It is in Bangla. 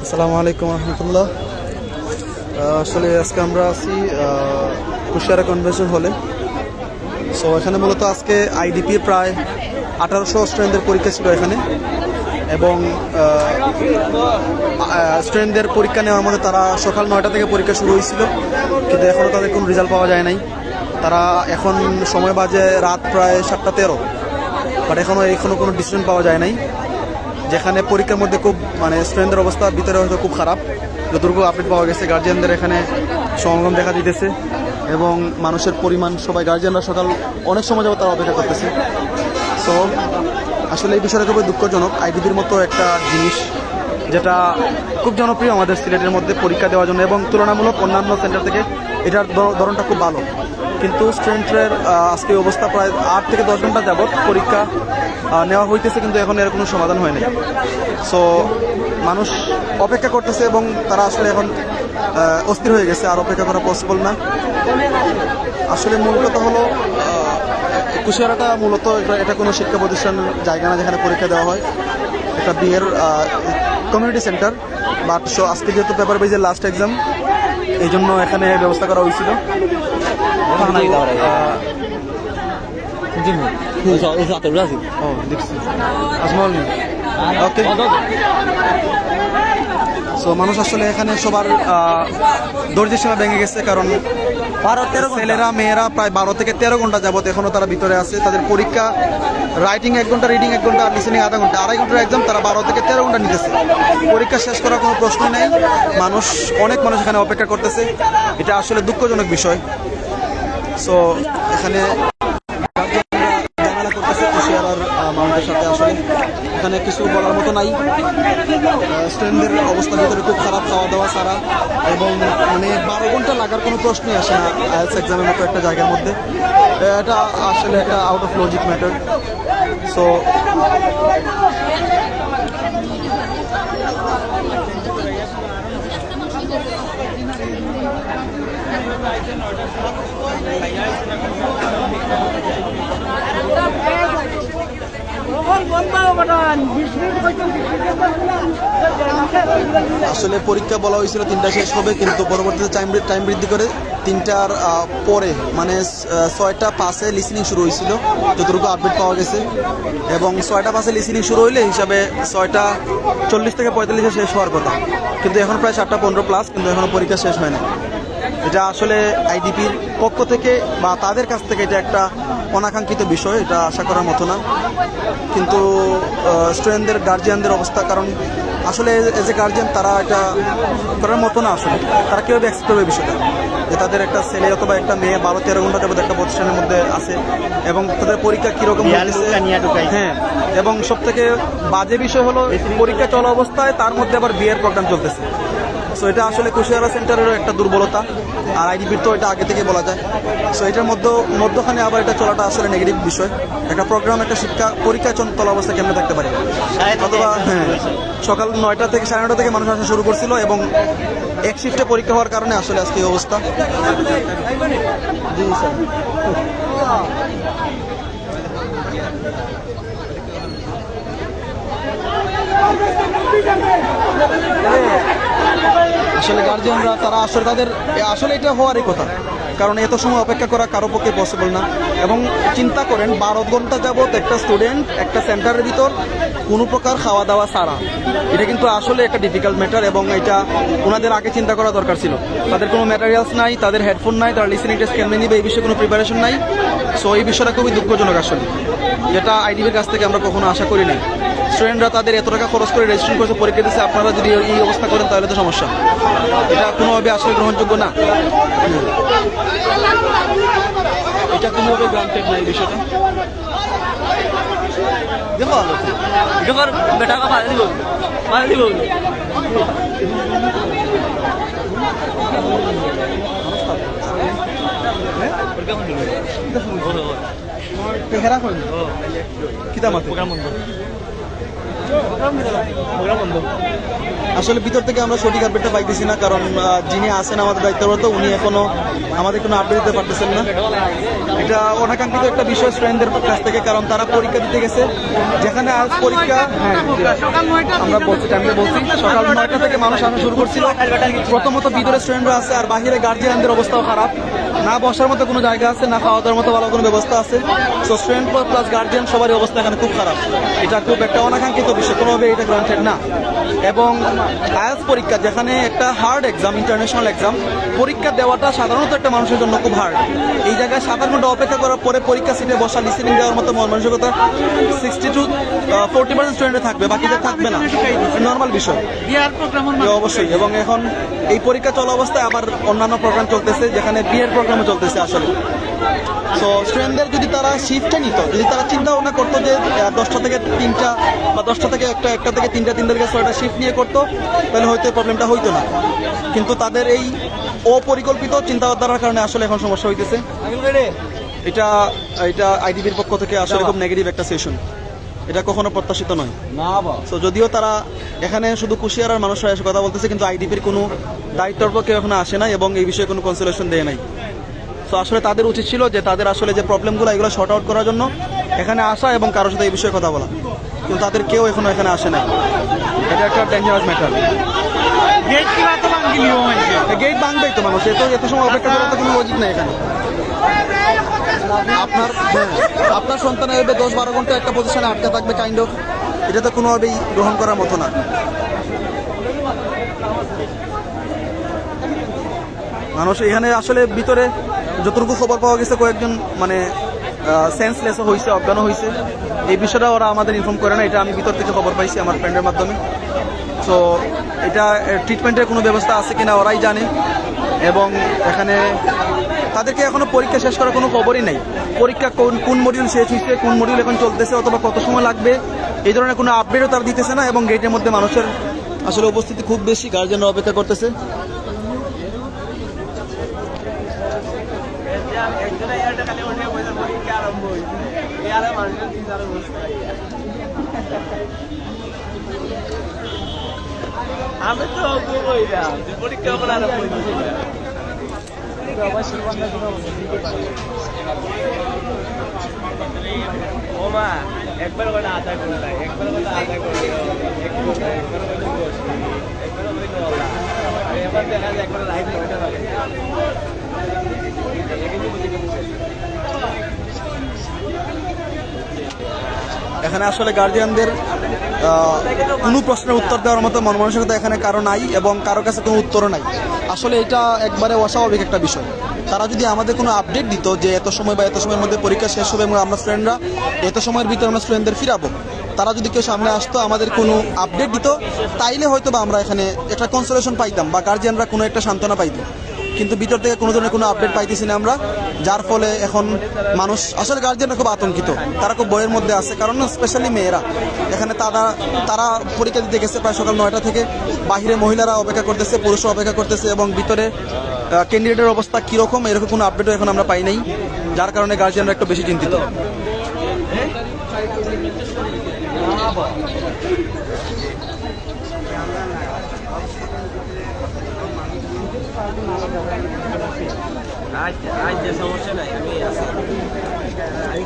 আসসালামু আলাইকুম রহমতুল্লাহ। আসলে আজকে আমরা আছি কুশিয়ারা কনভেনশন হলে। সো এখানে মূলত আজকে আইডিপির প্রায় 1800 স্টুডেন্টদের পরীক্ষা ছিল এখানে, এবং স্টুডেন্টদের পরীক্ষা নেওয়ার মধ্যে তারা সকাল 9টা থেকে পরীক্ষা শুরু হয়েছিল, কিন্তু এখনও তাদের কোনো রেজাল্ট পাওয়া যায় নাই। তারা এখন সময় বাজে রাত প্রায় 7টা 13, বাট এখনও কোনো ডিসিশন পাওয়া যায় নাই। যেখানে পরীক্ষার মধ্যে খুব স্টুডেন্টদের অবস্থা ভিতরে হয়তো খুব খারাপ, যতটুকু আপডেট পাওয়া গেছে। গার্জিয়ানদের এখানে সমাগম দেখা দিতেছে এবং মানুষের পরিমাণ, সবাই গার্জিয়ানরা সকাল অনেক সময় যাবো তারা অপেক্ষা করতেছে। সো আসলে এই বিষয়টা খুবই দুঃখজনক। আইডিপির মতো একটা জিনিস যেটা খুব জনপ্রিয় আমাদের সিলেটের মধ্যে পরীক্ষা দেওয়ার জন্য, এবং তুলনামূলক অন্যান্য সেন্টার থেকে এটার ধরনটা খুব ভালো, কিন্তু স্টুডেন্টের আজকে অবস্থা প্রায় 8 থেকে 10 ঘন্টা যাবৎ পরীক্ষা নেওয়া হইতেছে, কিন্তু এখন এর কোনো সমাধান হয় নাই। সো মানুষ অপেক্ষা করতেছে এবং তারা আসলে এখন অস্থির হয়ে গেছে, আর অপেক্ষা করা পসিবল না। আসলে মূল কথা হলো কুশিয়ারাটা মূলত এটা কোনো শিক্ষা প্রতিষ্ঠানের জায়গা না যেখানে পরীক্ষা দেওয়া হয়। এটা বিয়ের কমিউনিটি সেন্টার, বাট আজকে যেহেতু পেপার বেজের লাস্ট এক্সাম, এই জন্য এখানে ব্যবস্থা করা হয়েছিল। সো মানুষ আসলে এখানে সবার ধৈর্যের সীমা ভেঙে গেছে, কারণ ছেলেরা মেয়েরা প্রায় 12 থেকে 13 ঘন্টা যাবত এখনো তারা ভিতরে আছে। তাদের পরীক্ষা রাইটিং 1 ঘন্টা, রিডিং 1 ঘন্টা, লিসেনিং আধা ঘন্টা, 2.5 ঘন্টার এক্সাম। তারা 12 থেকে 13 ঘন্টা নিতেছে। পরীক্ষা শেষ করার কোনো প্রশ্নই নেই। অনেক মানুষ এখানে অপেক্ষা করতেছে। এটা আসলে দুঃখজনক বিষয়। সো এখানে ঝামেলা করতেছে কুশিয়ারার মানুষদের সাথে। আসলে এখানে কিছু বলার মতো নাই। স্টুডেন্টদের অবস্থা ভিতরে খুব খারাপ, খাওয়া দাওয়া ছাড়া, এবং 12 ঘন্টা লাগার কোনো প্রশ্নই আসে না আইএলটিএস এক্সামের মতো একটা জায়গার মধ্যে। এটা আসলে একটা out of logic matter. So আসলে পরীক্ষা বলা হয়েছিল 3টা শেষ হবে, কিন্তু পরবর্তীতে টাইম বৃদ্ধি করে 3টার পরে 6টা 5-এ লিসেনিং শুরু হয়েছিল, যতটুকু আপডেট পাওয়া গেছে। এবং 6টা 5-এ লিসেনিং শুরু হইলে হিসাবে 6টা 40 থেকে 45-এ শেষ হওয়ার কথা, কিন্তু এখন প্রায় 7টা 15 প্লাস, কিন্তু এখনও পরীক্ষা শেষ হয় না। এটা আসলে আইডিপির পক্ষ থেকে বা তাদের কাছ থেকে এটা একটা অনাকাঙ্ক্ষিত বিষয়, এটা আশা করার মতো না। কিন্তু স্টুডেন্টদের গার্জিয়ানদের অবস্থা, কারণ আসলে এজ এ গার্জিয়ান তারা এটা করার মতো না। আসলে তারা কীভাবে অ্যাকসেপ্ট করবে বিষয়টা, যে তাদের একটা ছেলে অথবা একটা মেয়ে 12-13 ঘন্টা যাবত একটা প্রতিষ্ঠানের মধ্যে আছে, এবং তাদের পরীক্ষা কীরকম হয়েছে। হ্যাঁ, এবং সবথেকে বাজে বিষয় হলো পরীক্ষা চলা অবস্থায় তার মধ্যে আবার বিয়ের প্রোগ্রাম চলতেছে। সো এটা আসলে কুশিয়ারা সেন্টারেরও একটা দুর্বলতা, আর আইডিপির তো এটা আগে থেকে বলা যায়। সো এটার মধ্যখানে আবার এটা চলাটা আসলে নেগেটিভ বিষয়। একটা প্রোগ্রাম, একটা শিক্ষা পরীক্ষা চলা অবস্থা কেমনে থাকতে পারে? অথবা সকাল 9টা থেকে 9:30 থেকে মানুষ আসা শুরু করছিল, এবং এক শিফটে পরীক্ষা হওয়ার কারণে আসলে আজকে এই অবস্থা। জি স্যার। আসলে গার্জিয়ানরা তারা আসলে এটা হওয়ারই কথা, কারণ এত সময় অপেক্ষা করা কারো পক্ষে পসিবল না। এবং চিন্তা করেন 12 ঘন্টা যাবত একটা স্টুডেন্ট একটা সেন্টারের ভিতর কোনো প্রকার খাওয়া দাওয়া ছাড়া, এটা কিন্তু আসলে একটা ডিফিকাল্ট ম্যাটার, এবং এটা ওনাদের আগে চিন্তা করা দরকার ছিল। তাদের কোনো ম্যাটেরিয়ালস নাই, তাদের হেডফোন নাই, তারা লিসেনিং টেস্ট কেমনে নিবে এই বিষয়ে কোনো প্রিপারেশন নাই। সো এই বিষয়টা খুবই দুঃখজনক আসলে, যেটা আইডিবির কাছ থেকে আমরা কখনো আশা করি নাই। স্টুডেন্টরা তাদের এত টাকা খরচ করে রেজিস্ট্রেশন করছে, পরীক্ষা দিচ্ছে, আপনারা যদি এই অবস্থা করেন তাহলে তো সমস্যা। এটা কোনোভাবে আসলে গ্রহণযোগ্য না, এটা কোনোভাবে গ্রান্টেড না এই বিষয়টা। হেরা করেন কিতা মাতে আসলে ভিতর থেকে আমরা সঠিক আপডেটটা পাইতেছি না, কারণ যিনি আছেন আমাদের দায়িত্বরত উনি এখনো আমাদের কোনো আপডেট দিতে পারতেছেন না। এটা অনাকাঙ্ক্ষিত একটা বিষয় স্টুডেন্টদের কাছ থেকে, কারণ তারা পরীক্ষা দিতে গেছে, যেখানে আজ পরীক্ষা আমরা বলছি টাইমটা বলছি সকাল 9টা থেকে মানুষ আসা শুরু করছিল। প্রথমত ভিতরে স্টুডেন্টরা আছে, আর বাহিরে গার্জিয়ানদের অবস্থাও খারাপ, না বসার মতো কোনো জায়গা আছে, না খাওয়া দাওয়ার মতো ভালো কোনো ব্যবস্থা আছে। সো স্টুডেন্ট প্লাস গার্জিয়ান সবারই অবস্থা এখানে খুব খারাপ। এটা খুব একটা অনাকাঙ্ক্ষিত বিষয়, কোনোভাবে এটা গ্রান্টেড না। এবং আইএলটিএস পরীক্ষা যেখানে একটা হার্ড এক্সাম, ইন্টারন্যাশনাল এক্সাম, পরীক্ষা দেওয়াটা সাধারণত একটা মানুষের জন্য খুব হার্ড। এই জায়গায় 7 ঘন্টা অপেক্ষা করার পরে পরীক্ষা সিটে বসা, লিসেনিং দেওয়ার মতো মানসিকতা 60 to 40% স্টুডেন্টের থাকবে, বাকিদের থাকবে না, নর্মাল বিষয় অবশ্যই। এবং এখন এই পরীক্ষা চলা অবস্থায় আবার অন্যান্য প্রোগ্রাম চলতেছে, যেখানে বিএড প্রোগ্রামও চলতেছে আসলে। সো স্টুডেন্টদের যদি তারা শিফটে নিত, যদি তারা চিন্তা ভাবনা করতো যে 10টা থেকে 3টা বা 10টা থেকে 1টা থেকে 3টা, 3টা থেকে 6টা শিফট নিয়ে করতো, তাহলে হয়তো প্রবলেমটা হইতো না। কিন্তু তাদের এই অপরিকল্পিত চিন্তাধারার কারণে আসলে এখন সমস্যা হইতেছে। এটা এটা আইডিবির পক্ষ থেকে আসলে খুব নেগেটিভ একটা সেশন, এটা কখনো প্রত্যাশিত নয়। সো যদিও তারা এখানে শুধু কুশিয়ারার মানুষরা এসে কথা বলতেছে, কিন্তু আইডিপির কোনো দায়িত্বর পক্ষে এখনো আসে নাই এবং এই বিষয়ে কোনো কনসোলেশন দেয় নাই। তো আসলে তাদের উচিত ছিল যে তাদের আসলে যে প্রবলেমগুলো এগুলো শর্ট আউট করার জন্য এখানে আসা এবং কারোর সাথে এই বিষয়ে কথা বলা, কিন্তু তাদের কেউ এখনো এখানে আসে নাই। এটা একটা ডেঞ্জারাস ম্যাটার। গেট ভাঙবেই তো মানুষ, এত সময় অপেক্ষা করার তো কোনো লজিক নাই এখানে। আপনার সন্তান এভাবে 10-12 ঘন্টা একটা পজিশনে আটকে থাকবে, কাইন্ড অফ, এটা তো কোনোভাবেই গ্রহণ করার মতো না। মানুষ এখানে আসলে ভিতরে যতটুকু খবর পাওয়া গেছে, কয়েকজন মানে সেন্সলেস হয়েছে, অজ্ঞান হয়েছে। এই বিষয়টা ওরা আমাদের ইনফর্ম করে না, এটা আমি ভিতর থেকে খবর পাইছি আমার ফ্রেন্ডের মাধ্যমে। সো এটা ট্রিটমেন্টের কোনো ব্যবস্থা আছে কিনা ওরাই জানে। এবং এখানে তাদেরকে এখনো পরীক্ষা শেষ করার কোনো খবরই নেই। পরীক্ষা কোন মডিউল শেষ হয়েছে, কোন মডিউল এখন চলতেছে, অথবা কত সময় লাগবে, এই ধরনের কোনো আপডেটও তারা দিতেছে না। এবং গেটের মধ্যে মানুষের আসলে উপস্থিতি খুব বেশি, গার্জেনরা অপেক্ষা করতেছে। আমি তো পরীক্ষা করার ও মা একবার করে আধা ঘন্টা, একবার করে আধা ঘন্টা, এবার দেখা যায় একবার লাইভ নয়টা লাগে। এখানে আসলে গার্জিয়ানদের কোনো প্রশ্নের উত্তর দেওয়ার মতো মন মানসিকতা এখানে কারো নাই, এবং কারো কাছে কোনো উত্তরও নাই। আসলে এটা একবারে অস্বাভাবিক একটা বিষয়। তারা যদি আমাদের কোনো আপডেট দিত যে এত সময় বা এত সময়ের মধ্যে পরীক্ষা শেষ হবে এবং আমরা স্টুডেন্টরা এত সময়ের ভিতরে আমরা স্টুডেন্টদের ফিরাবো, তারা যদি কেউ সামনে আসতো, আমাদের কোনো আপডেট দিত, তাইলে হয়তো বা আমরা এখানে একটা কনসোলেশন পাইতাম বা গার্জিয়ানরা কোনো একটা সান্ত্বনা পাইত। কিন্তু ভিতর থেকে কোনো ধরনের কোনো আপডেট পাইতেছি না আমরা, যার ফলে এখন মানুষ আসলে গার্জিয়ানরা খুব আতঙ্কিত, তারা খুব ভয়ের মধ্যে আছে। কারণ স্পেশালি মেয়েরা এখানে তারা পরীক্ষা দিতে গেছে প্রায় সকাল 9টা থেকে, বাহিরে মহিলারা অপেক্ষা করতেছে, পুরুষরা অপেক্ষা করতেছে, এবং ভিতরে ক্যান্ডিডেটের অবস্থা কীরকম এরকম কোনো আপডেটও এখন আমরা পাই নাই, যার কারণে গার্জিয়ানরা একটু বেশি চিন্তিত। আজ সমস্যা নাই।